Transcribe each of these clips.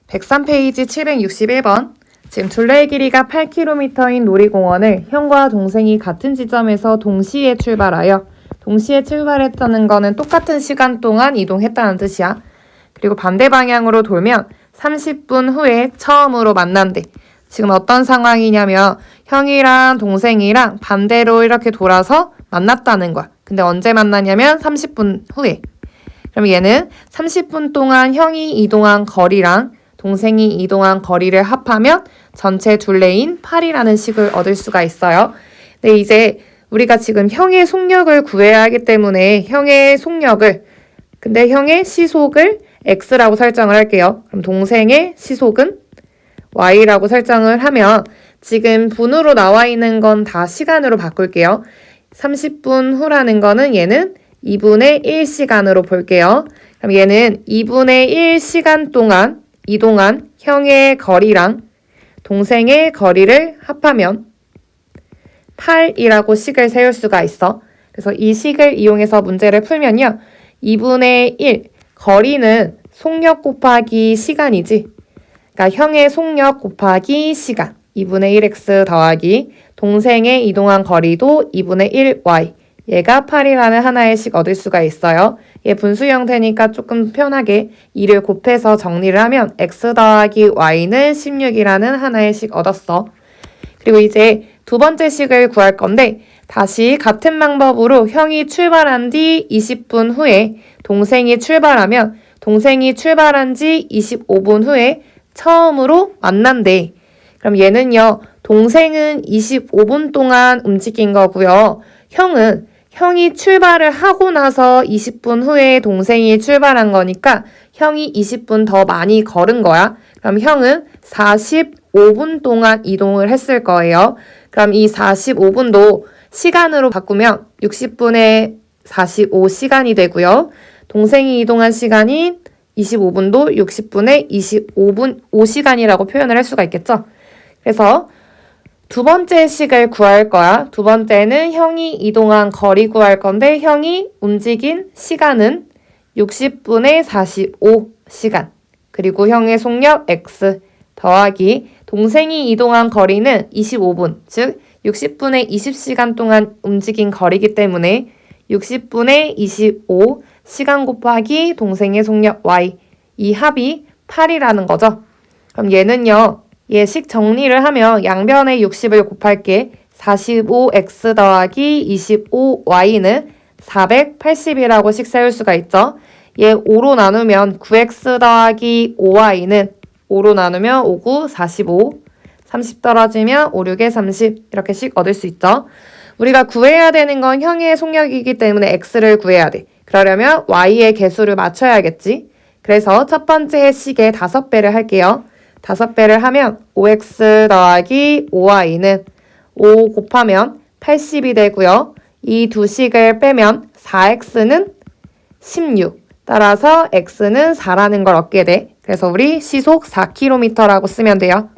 103페이지 761번. 지금 둘레의 길이가 8km인 놀이공원을 형과 동생이 같은 지점에서 동시에 출발했다는 거는 똑같은 시간 동안 이동했다는 뜻이야. 그리고 반대 방향으로 돌면 30분 후에 처음으로 만난대. 지금 어떤 상황이냐면 형이랑 동생이랑 반대로 이렇게 돌아서 만났다는 거야. 근데 언제 만나냐면 30분 후에. 그럼 얘는 30분 동안 형이 이동한 거리랑 동생이 이동한 거리를 합하면 전체 둘레인 8이라는 식을 얻을 수가 있어요. 근데 이제 우리가 지금 형의 속력을 구해야 하기 때문에 형의 시속을 x라고 설정을 할게요. 그럼 동생의 시속은 y라고 설정을 하면 지금 분으로 나와 있는 건 다 시간으로 바꿀게요. 30분 후라는 거는 얘는 2분의 1시간으로 볼게요. 그럼 얘는 2분의 1시간 동안 이동한 형의 거리랑 동생의 거리를 합하면 8이라고 식을 세울 수가 있어. 그래서 이 식을 이용해서 문제를 풀면요. 2분의 1, 거리는 속력 곱하기 시간이지. 그러니까 형의 속력 곱하기 시간, 2분의 1x 더하기 동생의 이동한 거리도 2분의 1y, 얘가 8이라는 하나의 식 얻을 수가 있어요. 얘 분수 형태니까 조금 편하게 2를 곱해서 정리를 하면 x 더하기 y는 16이라는 하나의 식 얻었어. 그리고 이제 두 번째 식을 구할 건데 다시 같은 방법으로 형이 출발한 뒤 20분 후에 동생이 출발하면 동생이 출발한 지 25분 후에 처음으로 만난대. 그럼 얘는요. 동생은 25분 동안 움직인 거고요. 형이 출발을 하고 나서 20분 후에 동생이 출발한 거니까 형이 20분 더 많이 걸은 거야. 그럼 형은 45분 동안 이동을 했을 거예요. 그럼 이 45분도 시간으로 바꾸면 60분의 45시간이 되고요. 동생이 이동한 시간인 25분도 60분의 5시간이라고 표현을 할 수가 있겠죠. 그래서 두 번째 식을 구할 거야. 두 번째는 형이 이동한 거리 구할 건데 형이 움직인 시간은 60분의 45시간. 그리고 형의 속력 x 더하기 동생이 이동한 거리는 25분, 즉 60분의 20시간 동안 움직인 거리이기 때문에 60분의 25시간 곱하기 동생의 속력 y, 이 합이 8이라는 거죠. 그럼 얘는요. 얘식 정리를 하면 양변에 60을 곱할게. 45x 더하기 25y는 480이라고 식 세울 수가 있죠. 얘 5로 나누면 9x 더하기 5y는 5로 나누면 5, 9, 45. 30 떨어지면 5, 6에 30 이렇게 식 얻을 수 있죠. 우리가 구해야 되는 건 형의 속력이기 때문에 x를 구해야 돼. 그러려면 y의 개수를 맞춰야겠지. 그래서 첫 번째 식에 5배를 할게요. 5배를 하면 5x 더하기 5y는 5 곱하면 80이 되고요. 이 두 식을 빼면 4x는 16. 따라서 x는 4라는 걸 얻게 돼. 그래서 우리 시속 4km라고 쓰면 돼요.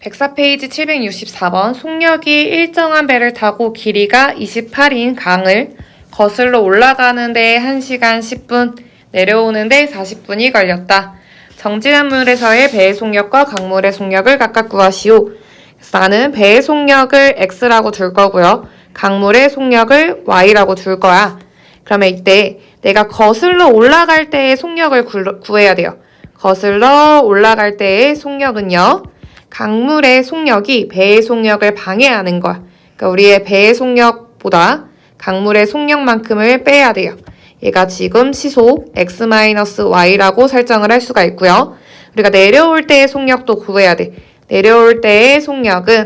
104페이지 764번. 속력이 일정한 배를 타고 길이가 28인 강을 거슬러 올라가는데 1시간 10분, 내려오는데 40분이 걸렸다. 정지한 물에서의 배의 속력과 강물의 속력을 각각 구하시오. 그래서 나는 배의 속력을 x라고 둘 거고요. 강물의 속력을 y라고 둘 거야. 그러면 이때 내가 거슬러 올라갈 때의 속력을 구해야 돼요. 거슬러 올라갈 때의 속력은요. 강물의 속력이 배의 속력을 방해하는 거야. 그러니까 우리의 배의 속력보다 강물의 속력만큼을 빼야 돼요. 얘가 지금 시속 x-y라고 설정을 할 수가 있고요. 우리가 내려올 때의 속력도 구해야 돼. 내려올 때의 속력은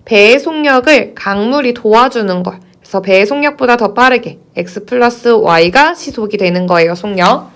배의 속력을 강물이 도와주는 거야. 그래서 배의 속력보다 더 빠르게 x 플러스 y가 시속이 되는 거예요, 속력.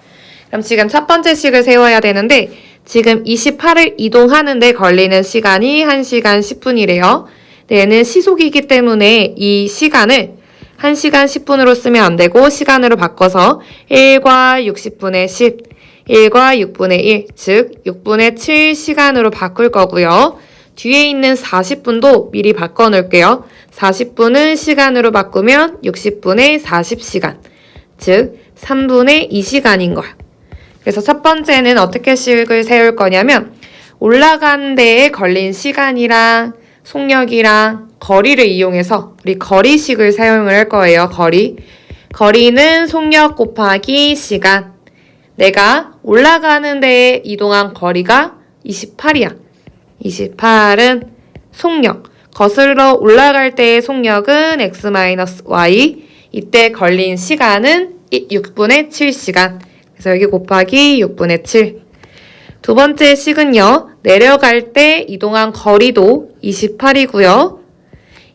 그럼 지금 첫 번째 식을 세워야 되는데 지금 28을 이동하는데 걸리는 시간이 1시간 10분이래요. 얘는 시속이기 때문에 이 시간을 1시간 10분으로 쓰면 안 되고 시간으로 바꿔서 1과 60분의 10, 1과 6분의 1, 즉 6분의 7시간으로 바꿀 거고요. 뒤에 있는 40분도 미리 바꿔놓을게요. 40분은 시간으로 바꾸면 60분의 40시간, 즉 3분의 2시간인 거야. 그래서 첫 번째는 어떻게 식을 세울 거냐면 올라가는 데에 걸린 시간이랑 속력이랑 거리를 이용해서 우리 거리식을 사용을 할 거예요. 거리는 속력 곱하기 시간. 내가 올라가는 데에 이동한 거리가 28이야. 28은 속력. 거슬러 올라갈 때의 속력은 x-y. 이때 걸린 시간은 6분의 7시간. 그래서 여기 곱하기 6분의 7. 두 번째 식은요. 내려갈 때 이동한 거리도 28이고요.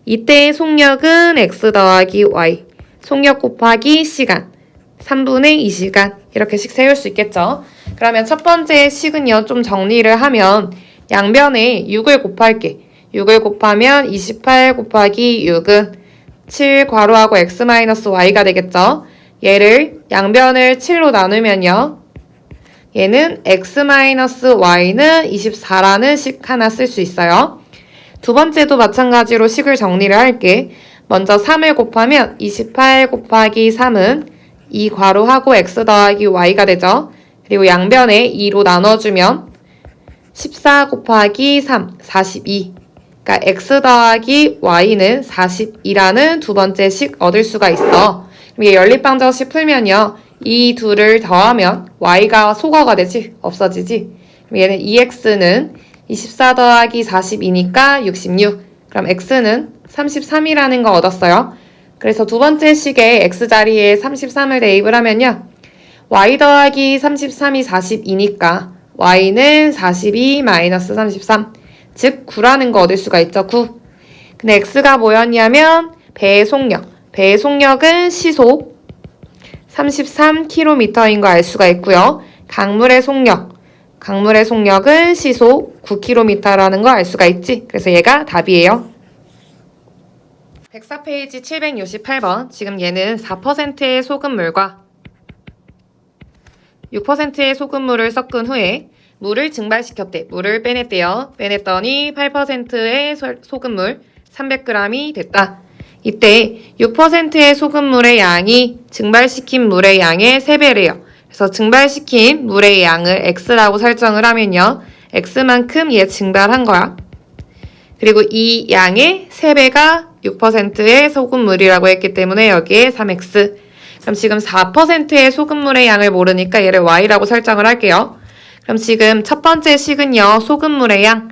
이때의 속력은 x 더하기 y. 속력 곱하기 시간. 3분의 2시간. 이렇게 식 세울 수 있겠죠. 그러면 첫 번째 식은요. 좀 정리를 하면 양변에 6을 곱할게. 6을 곱하면 28 곱하기 6은 7 괄호하고 x-y가 되겠죠. 얘를 양변을 7로 나누면요. 얘는 x-y는 24라는 식 하나 쓸 수 있어요. 두 번째도 마찬가지로 식을 정리를 할게. 먼저 3을 곱하면 28 곱하기 3은 2 괄호하고 x 더하기 y가 되죠. 그리고 양변에 2로 나눠주면 14 곱하기 3, 42. 그러니까 x 더하기 y는 42라는 두 번째 식 얻을 수가 있어. 이게 연립방정식 풀면요. 이 둘을 더하면 y가 소거가 되지? 없어지지? 그럼 얘는 2x는 24 더하기 42니까 66. 그럼 x는 33이라는 거 얻었어요. 그래서 두 번째 식에 x자리에 33을 대입을 하면요. y 더하기 33이 42니까 y는 42 마이너스 33. 즉 9라는 거 얻을 수가 있죠. 9. 근데 x가 뭐였냐면 배의 속력. 배의 속력은 시속 33km인 거 알 수가 있고요. 강물의 속력은 시속 9km라는 거 알 수가 있지. 그래서 얘가 답이에요. 104페이지 768번. 지금 얘는 4%의 소금물과 6%의 소금물을 섞은 후에 물을 증발시켰대. 물을 빼냈대요. 빼냈더니 8%의 소금물 300g이 됐다. 이때 6%의 소금물의 양이 증발시킨 물의 양의 3배래요. 그래서 증발시킨 물의 양을 x라고 설정을 하면요. x만큼 얘 증발한 거야. 그리고 이 양의 3배가 6%의 소금물이라고 했기 때문에 여기에 3x. 그럼 지금 4%의 소금물의 양을 모르니까 얘를 y라고 설정을 할게요. 그럼 지금 첫 번째 식은요. 소금물의 양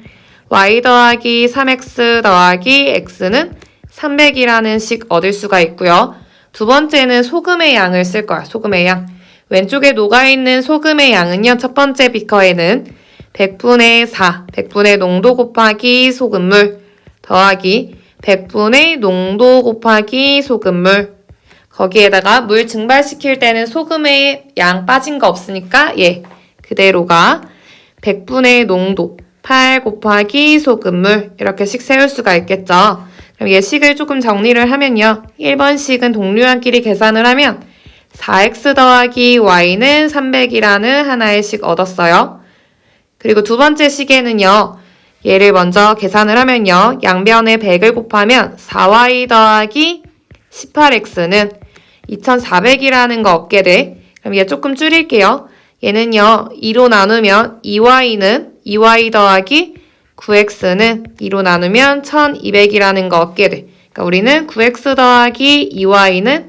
y 더하기 3x 더하기 x는 300이라는 식 얻을 수가 있고요. 두 번째는 소금의 양을 쓸 거야. 소금의 양. 왼쪽에 녹아있는 소금의 양은요. 첫 번째 비커에는 100분의 4, 100분의 농도 곱하기 소금물 더하기 100분의 농도 곱하기 소금물. 거기에다가 물 증발시킬 때는 소금의 양 빠진 거 없으니까 얘 그대로가 100분의 농도 8 곱하기 소금물 이렇게 식 세울 수가 있겠죠. 그럼 얘 식을 조금 정리를 하면요. 1번 식은 동류한끼리 계산을 하면 4x 더하기 y는 300이라는 하나의 식 얻었어요. 그리고 두 번째 식에는요. 얘를 먼저 계산을 하면요. 양변에 100을 곱하면 4y 더하기 18x는 2400이라는 거 얻게 돼. 그럼 얘 조금 줄일게요. 얘는요. 2로 나누면 2y 더하기 9x는 2로 나누면 1200이라는 거 얻게 돼. 그러니까 우리는 9x 더하기 2y는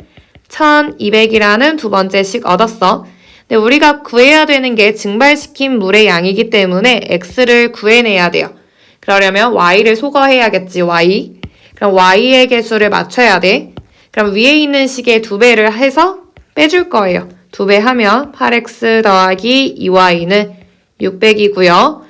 1200이라는 두 번째 식 얻었어. 근데 우리가 구해야 되는 게 증발시킨 물의 양이기 때문에 x를 구해내야 돼요. 그러려면 y를 소거해야겠지, y. 그럼 y의 개수를 맞춰야 돼. 그럼 위에 있는 식의 2배를 해서 빼줄 거예요. 2배 하면 8x 더하기 2y는 600이고요.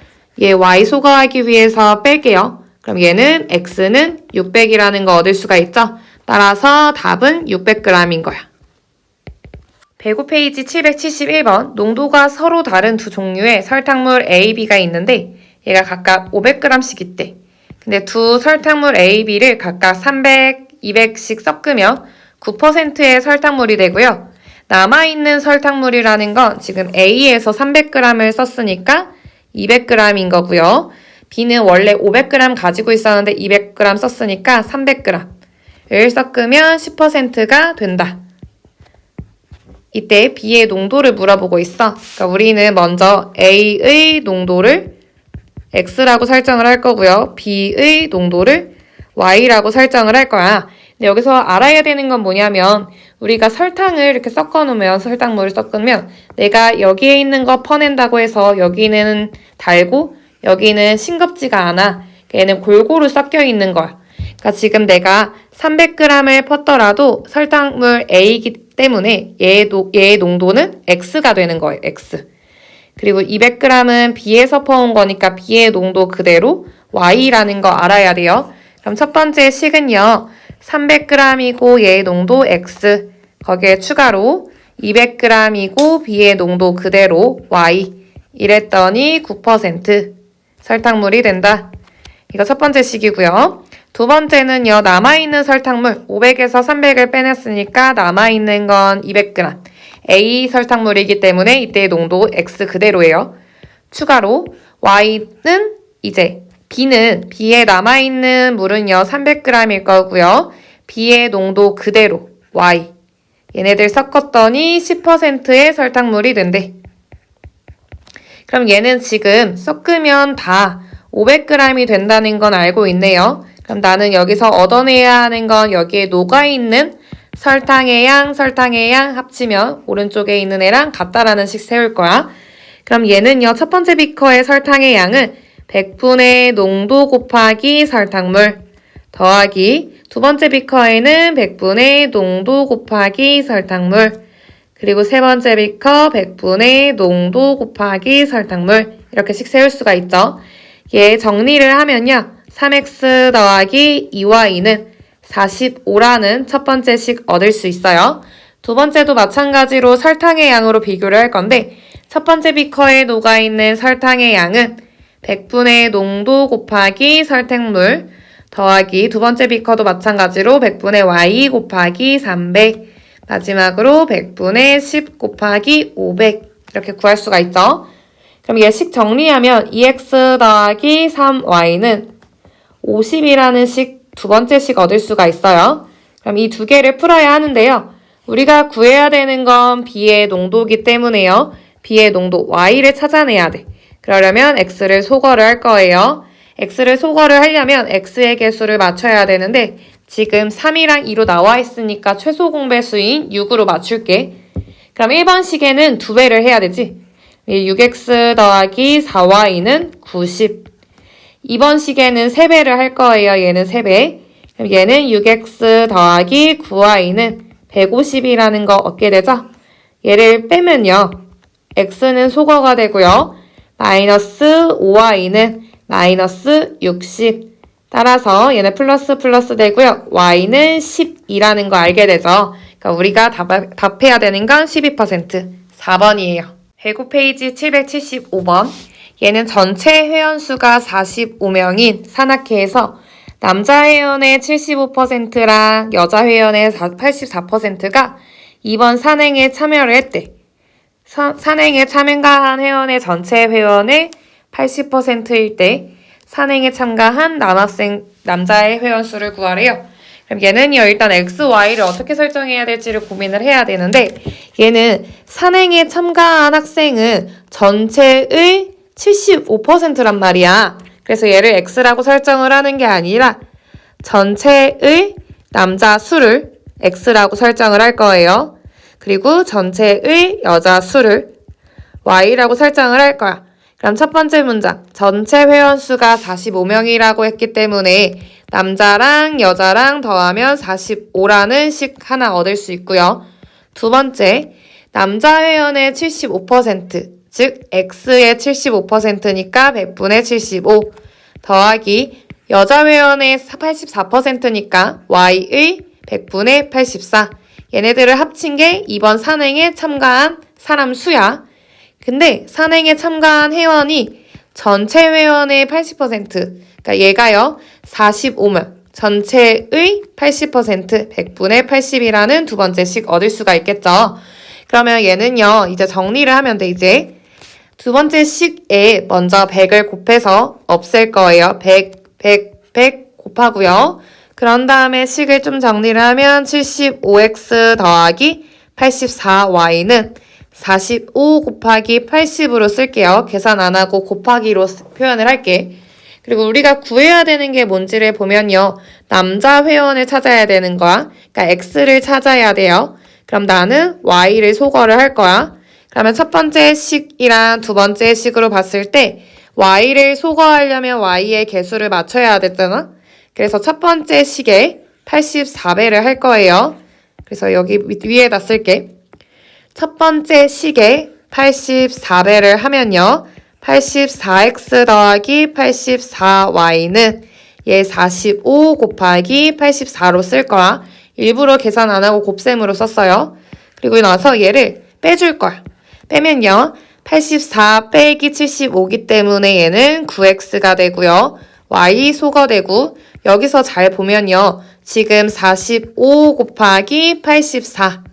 얘 y 소거하기 위해서 뺄게요. 그럼 얘는 x는 600이라는 거 얻을 수가 있죠. 따라서 답은 600g인 거야. 105페이지 771번. 농도가 서로 다른 두 종류의 설탕물 A, B가 있는데 얘가 각각 500g씩 있대. 근데 두 설탕물 A, B를 각각 300, 200씩 섞으면 9%의 설탕물이 되고요. 남아있는 설탕물이라는 건 지금 A에서 300g을 썼으니까 200g인 거고요. B는 원래 500g 가지고 있었는데 200g 썼으니까 300g을 섞으면 10%가 된다. 이때 B의 농도를 물어보고 있어. 그러니까 우리는 먼저 A의 농도를 X라고 설정을 할 거고요. B의 농도를 Y라고 설정을 할 거야. 근데 여기서 알아야 되는 건 뭐냐면 우리가 설탕을 이렇게 섞어 놓으면 설탕물을 섞으면 내가 여기에 있는 거 퍼낸다고 해서 여기는 달고 여기는 싱겁지가 않아. 얘는 골고루 섞여 있는 거야. 그러니까 지금 내가 300g을 펐더라도 설탕물 A이기 때문에 얘의 농도는 X가 되는 거예요. X. 그리고 200g은 B에서 퍼온 거니까 B의 농도 그대로 Y라는 거 알아야 돼요. 그럼 첫 번째 식은요. 300g이고 얘의 농도 X. 거기에 추가로 200g이고 B의 농도 그대로 Y. 이랬더니 9% 설탕물이 된다. 이거 첫 번째 식이고요. 두 번째는요. 남아있는 설탕물 500에서 300을 빼냈으니까 남아있는 건 200g. A 설탕물이기 때문에 이때의 농도 X 그대로예요. 추가로 Y는 이제 B에 남아있는 물은요. 300g일 거고요. B의 농도 그대로 Y. 얘네들 섞었더니 10%의 설탕물이 된대. 그럼 얘는 지금 섞으면 다 500g이 된다는 건 알고 있네요. 그럼 나는 여기서 얻어내야 하는 건 여기에 녹아있는 설탕의 양 합치면 오른쪽에 있는 애랑 같다라는 식 세울 거야. 그럼 얘는요. 첫 번째 비커의 설탕의 양은 100분의 농도 곱하기 설탕물 더하기 두 번째 비커에는 100분의 농도 곱하기 설탕물 그리고 세 번째 비커 100분의 농도 곱하기 설탕물 이렇게씩 세울 수가 있죠. 얘 정리를 하면요. 3x 더하기 2y는 45라는 첫 번째 식 얻을 수 있어요. 두 번째도 마찬가지로 설탕의 양으로 비교를 할 건데 첫 번째 비커에 녹아있는 설탕의 양은 100분의 농도 곱하기 설탕물 더하기 두 번째 비커도 마찬가지로 100분의 y 곱하기 300 마지막으로 100분의 10 곱하기 500 이렇게 구할 수가 있죠. 그럼 얘식 정리하면 2x 더하기 3y는 50이라는 식 두 번째 식 얻을 수가 있어요. 그럼 이 두 개를 풀어야 하는데요. 우리가 구해야 되는 건 B의 농도이기 때문에요. B의 농도 Y를 찾아내야 돼. 그러려면 X를 소거를 할 거예요. X를 소거를 하려면 X의 개수를 맞춰야 되는데 지금 3이랑 2로 나와 있으니까 최소 공배수인 6으로 맞출게. 그럼 1번 식에는 2배를 해야 되지. 6x 더하기 4y는 90. 2번 식에는 3배를 할 거예요. 얘는 3배. 그럼 얘는 6x 더하기 9y는 150이라는 거 얻게 되죠. 얘를 빼면요. x는 소거가 되고요. 마이너스 5y는 마이너스 60. 따라서 얘는 플러스 되고요. y는 12라는 거 알게 되죠. 그러니까 우리가 답해야 되는 건 12%. 4번이에요. 배구 페이지 775번. 얘는 전체 회원수가 45명인 산악회에서 남자 회원의 75%랑 여자 회원의 84%가 이번 산행에 참여를 했대. 산행에 참가한 회원의 전체 회원의 80%일 때 산행에 참가한 남자의 회원수를 구하래요. 그럼 얘는요, 일단 x, y를 어떻게 설정해야 될지를 고민을 해야 되는데 얘는 산행에 참가한 학생은 전체의 75%란 말이야. 그래서 얘를 x라고 설정을 하는 게 아니라 전체의 남자 수를 x라고 설정을 할 거예요. 그리고 전체의 여자 수를 y라고 설정을 할 거야. 그럼 첫 번째 문장, 전체 회원수가 45명이라고 했기 때문에 남자랑 여자랑 더하면 45라는 식 하나 얻을 수 있고요. 두 번째, 남자 회원의 75%, 즉 x의 75%니까 100분의 75 더하기 여자 회원의 84%니까 y의 100분의 84. 얘네들을 합친 게 이번 산행에 참가한 사람 수야. 근데 산행에 참가한 회원이 전체 회원의 80%, 그러니까 얘가요 45명, 전체의 80%, 100분의 80이라는 두 번째 식 얻을 수가 있겠죠. 그러면 얘는요 이제 정리를 하면 돼. 이제 두 번째 식에 먼저 100을 곱해서 없앨 거예요. 100 곱하고요. 그런 다음에 식을 좀 정리를 하면 75x 더하기 84y는 45 곱하기 80으로 쓸게요. 계산 안 하고 곱하기로 표현을 할게. 그리고 우리가 구해야 되는 게 뭔지를 보면요. 남자 회원을 찾아야 되는 거야. 그러니까 x를 찾아야 돼요. 그럼 나는 y를 소거를 할 거야. 그러면 첫 번째 식이랑 두 번째 식으로 봤을 때 y를 소거하려면 y의 개수를 맞춰야 됐잖아. 그래서 첫 번째 식에 84배를 할 거예요. 그래서 여기 위에다 쓸게. 첫 번째 식에 84배를 하면요. 84x 더하기 84y는 얘 45 곱하기 84로 쓸 거야. 일부러 계산 안 하고 곱셈으로 썼어요. 그리고 나서 얘를 빼줄 거야. 빼면요. 84 빼기 75기 때문에 얘는 9x가 되고요. y 소거되고 여기서 잘 보면요. 지금 45 곱하기 84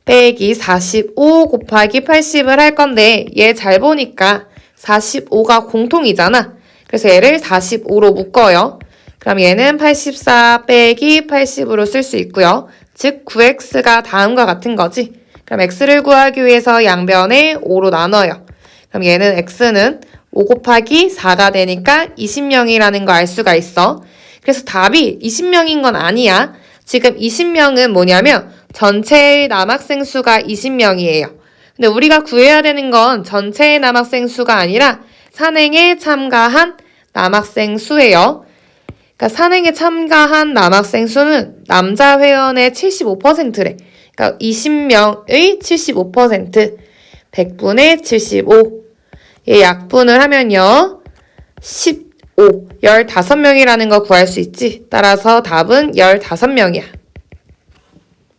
빼기 45 곱하기 80을 할 건데 얘 잘 보니까 45가 공통이잖아. 그래서 얘를 45로 묶어요. 그럼 얘는 84 빼기 80으로 쓸 수 있고요. 즉 9x가 다음과 같은 거지. 그럼 x를 구하기 위해서 양변에 5로 나눠요. 그럼 얘는 x는 5 곱하기 4가 되니까 20명이라는 거 알 수가 있어. 그래서 답이 20명인 건 아니야. 지금 20명은 뭐냐면 전체의 남학생 수가 20명이에요. 근데 우리가 구해야 되는 건 전체의 남학생 수가 아니라 산행에 참가한 남학생 수예요. 그러니까 산행에 참가한 남학생 수는 남자 회원의 75%래. 그러니까 20명의 75%, 100분의 75. 얘 약분을 하면요. 15, 15명이라는 거 구할 수 있지. 따라서 답은 15명이야.